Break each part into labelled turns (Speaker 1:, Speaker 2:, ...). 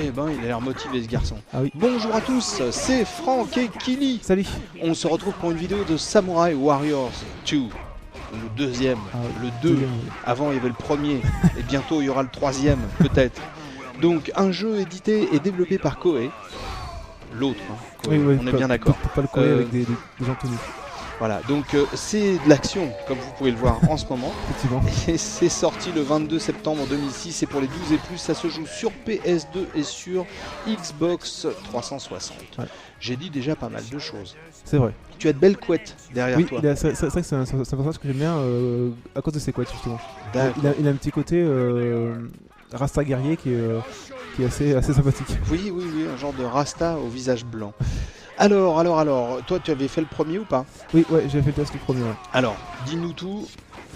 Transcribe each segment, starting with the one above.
Speaker 1: Eh ben, il a l'air motivé ce garçon.
Speaker 2: Ah oui.
Speaker 1: Bonjour à tous, c'est Franck et Kili.
Speaker 2: Salut.
Speaker 1: On se retrouve pour une vidéo de Samurai Warriors 2. Le deuxième, le 2. Avant il y avait le premier, et bientôt il y aura le troisième, peut-être. Donc un jeu édité et développé par Koei. L'autre, hein, Koei,
Speaker 2: oui,
Speaker 1: on est bien d'accord.
Speaker 2: Pas le Koei avec des gens tenus.
Speaker 1: Voilà, donc c'est de l'action, comme vous pouvez le voir en ce moment.
Speaker 2: Effectivement.
Speaker 1: Et c'est sorti le 22 septembre 2006, et pour les 12 et plus, ça se joue sur PS2 et sur Xbox 360. Ouais. J'ai dit déjà pas mal de choses.
Speaker 2: C'est vrai.
Speaker 1: Tu as de belles couettes derrière toi.
Speaker 2: Oui, c'est vrai que c'est un personnage que j'aime bien à cause de ses couettes, justement. Il a un petit côté Rasta guerrier qui est assez sympathique.
Speaker 1: Oui, un genre de Rasta au visage blanc. Alors, toi tu avais fait le premier ou pas?
Speaker 2: Oui, ouais, j'ai fait le test du premier. Ouais.
Speaker 1: Alors, dis-nous tout,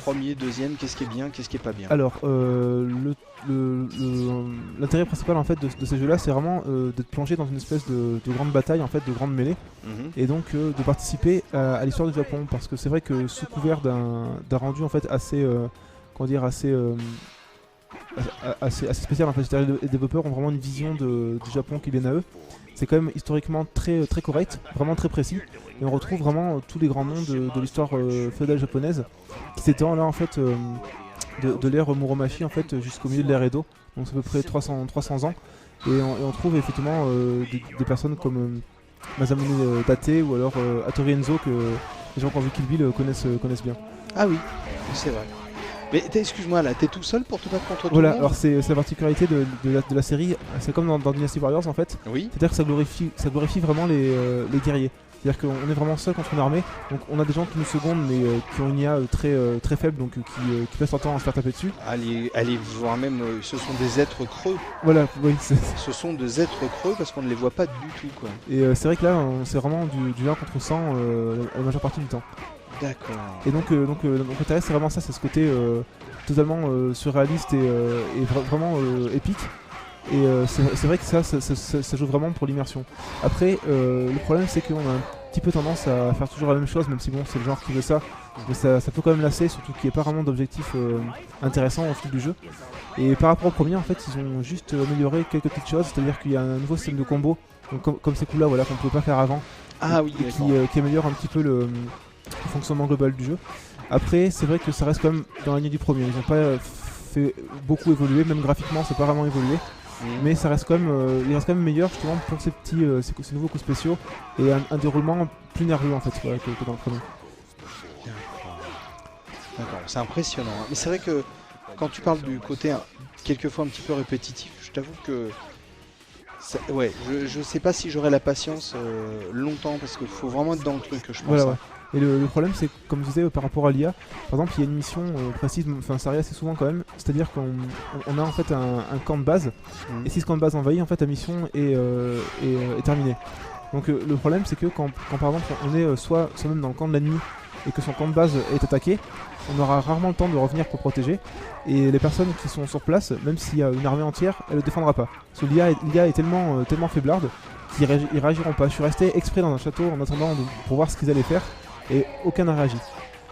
Speaker 1: premier, deuxième, qu'est-ce qui est bien, qu'est-ce qui est pas bien?
Speaker 2: Alors, l'intérêt principal en fait de ces jeux-là, c'est vraiment d'être plongé dans une espèce de grande bataille, en fait, de grande mêlée, et donc de participer à l'histoire du Japon, parce que c'est vrai que sous couvert d'un rendu en fait assez spécial en fait, c'est-à-dire les développeurs ont vraiment une vision du Japon qui vient à eux. C'est quand même historiquement très correct, vraiment très précis, et on retrouve vraiment tous les grands noms de l'histoire féodale japonaise qui s'étend là en fait de l'ère Muromachi en fait jusqu'au milieu de l'ère Edo, donc c'est à peu près 300 ans, et on trouve effectivement des personnes comme Masamune Tate ou alors Hattori Enzo que les gens qui ont vu Kill Bill connaissent bien.
Speaker 1: Ah oui, c'est vrai. Mais excuse-moi là, t'es tout seul pour te battre contre tout le
Speaker 2: monde ?
Speaker 1: Voilà,
Speaker 2: alors c'est la particularité de la série, c'est comme dans Dynasty Warriors en fait.
Speaker 1: Oui.
Speaker 2: C'est-à-dire que ça glorifie vraiment les guerriers. C'est-à-dire qu'on est vraiment seul contre une armée, donc on a des gens qui nous secondent mais qui ont une IA très faible, donc qui passent leur temps à se faire taper dessus.
Speaker 1: Allez voir même, ce sont des êtres creux.
Speaker 2: Voilà, oui.
Speaker 1: Ce sont des êtres creux parce qu'on ne les voit pas du tout quoi.
Speaker 2: Et c'est vrai que là, c'est vraiment du 1 contre 100 la majeure partie du temps.
Speaker 1: D'accord.
Speaker 2: Et donc l'intérêt c'est vraiment ça, c'est ce côté totalement surréaliste et vraiment épique. Et c'est vrai que ça joue vraiment pour l'immersion. Après, le problème c'est qu'on a un petit peu tendance à faire toujours la même chose, même si bon c'est le genre qui veut ça, mais ça peut quand même lasser, surtout qu'il n'y a pas vraiment d'objectif intéressant au fil du jeu. Et par rapport au premier, en fait, ils ont juste amélioré quelques petites choses, c'est-à-dire qu'il y a un nouveau système de combo, donc comme ces coups-là, voilà, qu'on ne pouvait pas faire avant, qui améliore un petit peu le fonctionnement global du jeu. Après, c'est vrai que ça reste quand même dans la ligne du premier. Ils n'ont pas fait beaucoup évoluer, même graphiquement, c'est pas vraiment évolué. Mais ça reste quand même, il reste quand même meilleur justement pour ces nouveaux coups spéciaux et un déroulement plus nerveux en fait que dans le premier.
Speaker 1: D'accord, c'est impressionnant. Hein. Mais c'est vrai que quand tu parles du côté quelquefois un petit peu répétitif, je t'avoue que ouais, je sais pas si j'aurai la patience longtemps parce qu'il faut vraiment être dans le truc, je pense.
Speaker 2: Voilà, ouais. Et le problème c'est, comme je disais, par rapport à l'IA, par exemple il y a une mission précise, enfin ça arrive assez souvent quand même, c'est-à-dire qu'on a en fait un camp de base, et si ce camp de base envahit, en fait la mission est terminée. Donc le problème c'est que quand par exemple on est soit même dans le camp de l'ennemi et que son camp de base est attaqué, on aura rarement le temps de revenir pour protéger, et les personnes qui sont sur place, même s'il y a une armée entière, elle ne le défendra pas. Parce que l'IA est tellement faiblarde qu'ils réagiront pas. Je suis resté exprès dans un château en attendant pour voir ce qu'ils allaient faire, et aucun n'a réagi.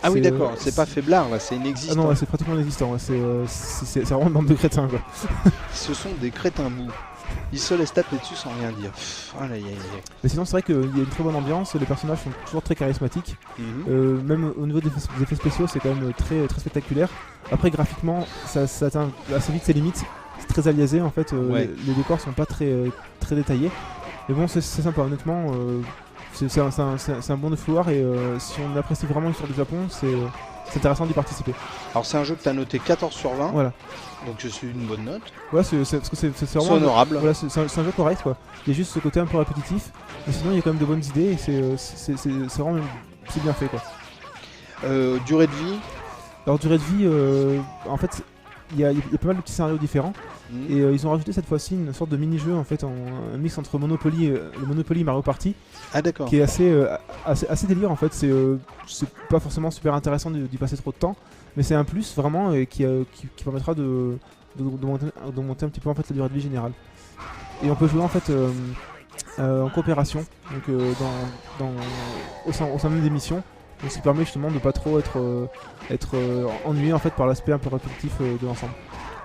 Speaker 1: Ah oui d'accord, c'est pas faiblard là, c'est inexistant.
Speaker 2: Ah non, c'est pratiquement inexistant, c'est vraiment une bande de crétins quoi.
Speaker 1: Ce sont des crétins mous. Ils se laissent taper dessus sans rien dire.
Speaker 2: Mais sinon c'est vrai qu'il y a une très bonne ambiance, les personnages sont toujours très charismatiques. Même au niveau des effets spéciaux c'est quand même très spectaculaire. Après graphiquement ça atteint assez vite ses limites, c'est très aliasé en fait, les décors sont pas très détaillés. Mais bon c'est sympa honnêtement. C'est un bon défouloir, et si on apprécie vraiment l'histoire du Japon, c'est intéressant d'y participer.
Speaker 1: Alors c'est un jeu que tu as noté 14 sur 20,
Speaker 2: voilà.
Speaker 1: Donc je suis une bonne note.
Speaker 2: Ouais, parce que c'est vraiment
Speaker 1: honorable.
Speaker 2: Voilà, c'est un jeu correct quoi. Il y a juste ce côté un peu répétitif, mais sinon il y a quand même de bonnes idées, et c'est vraiment bien fait quoi.
Speaker 1: Durée de vie.
Speaker 2: Alors durée de vie, en fait il y a pas mal de petits scénarios différents. Et ils ont rajouté cette fois-ci une sorte de mini-jeu en fait, un mix entre Monopoly et le Monopoly Mario Party.
Speaker 1: Ah d'accord.
Speaker 2: Qui est assez délire en fait. C'est pas forcément super intéressant d'y passer trop de temps, mais c'est un plus vraiment, et qui permettra de monter un petit peu en fait la durée de vie générale. Et on peut jouer en fait en coopération, donc au sein même des missions. Donc ça permet justement de pas trop être ennuyé en fait par l'aspect un peu répétitif de l'ensemble.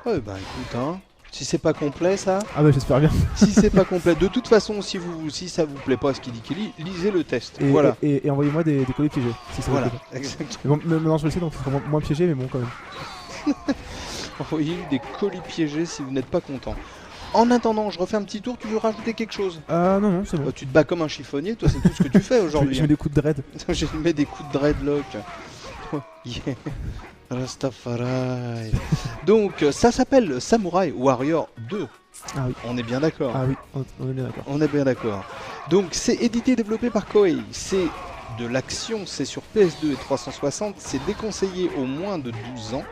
Speaker 1: Ouais, bah écoute, hein, si c'est pas complet ça,
Speaker 2: Ah bah j'espère bien.
Speaker 1: si c'est pas complet, de toute façon, si ça vous plaît pas ce qu'il dit Kelly, lisez le test. Voilà.
Speaker 2: Et envoyez-moi des colis piégés, si ça vous
Speaker 1: Voilà,
Speaker 2: plaît pas.
Speaker 1: exactement.
Speaker 2: Bon, maintenant je le sais, donc ce sera moins piégé, mais bon quand même.
Speaker 1: Envoyez-lui des colis piégés si vous n'êtes pas content. En attendant, je refais un petit tour, tu veux rajouter quelque chose?
Speaker 2: Ah non, c'est bon.
Speaker 1: Bah, tu te bats comme un chiffonnier, toi c'est tout ce que tu fais aujourd'hui.
Speaker 2: Je mets des coups de dread.
Speaker 1: Je mets des coups de dreadlock. Oh, yeah. Rastafari. Donc ça s'appelle Samurai Warrior 2.
Speaker 2: Ah oui.
Speaker 1: On est bien d'accord.
Speaker 2: Ah oui, on est bien d'accord.
Speaker 1: On est bien d'accord. Donc c'est édité et développé par Koei. C'est de l'action, c'est sur PS2 et 360. C'est déconseillé aux moins de 12 ans.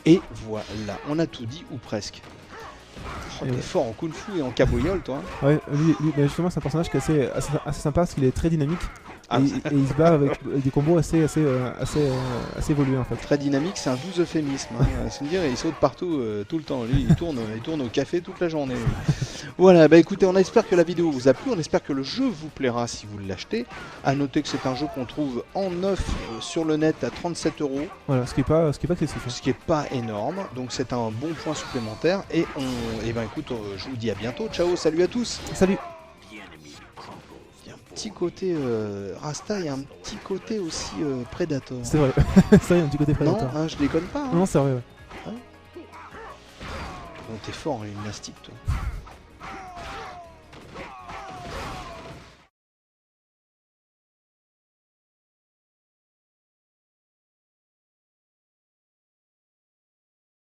Speaker 1: Et voilà, on a tout dit ou presque. Oh, t'es fort en kung fu et en cabriole, toi.
Speaker 2: Ouais, lui, bah, justement, c'est un personnage qui est assez sympa parce qu'il est très dynamique.
Speaker 1: Ah,
Speaker 2: et il se bat avec des combos assez évolués en fait.
Speaker 1: très dynamique, c'est un doux euphémisme. Hein. C'est me dire, il saute partout tout le temps. Lui, il tourne au café toute la journée. Voilà, bah écoutez, on espère que la vidéo vous a plu. On espère que le jeu vous plaira si vous l'achetez. À noter que c'est un jeu qu'on trouve en neuf sur le net à 37 €.
Speaker 2: Voilà, ce qui est pas excessif.
Speaker 1: Ce qui est pas énorme. Donc c'est un bon point supplémentaire. Et ben écoute, je vous dis à bientôt. Ciao, salut à tous.
Speaker 2: Salut.
Speaker 1: Petit côté Rasta, il y a un petit côté aussi Predator.
Speaker 2: C'est vrai, c'est vrai, il y a un petit côté Predator.
Speaker 1: Non, hein, je déconne pas. Hein.
Speaker 2: Non, c'est vrai, ouais.
Speaker 1: Bon, t'es fort en gymnastique, toi.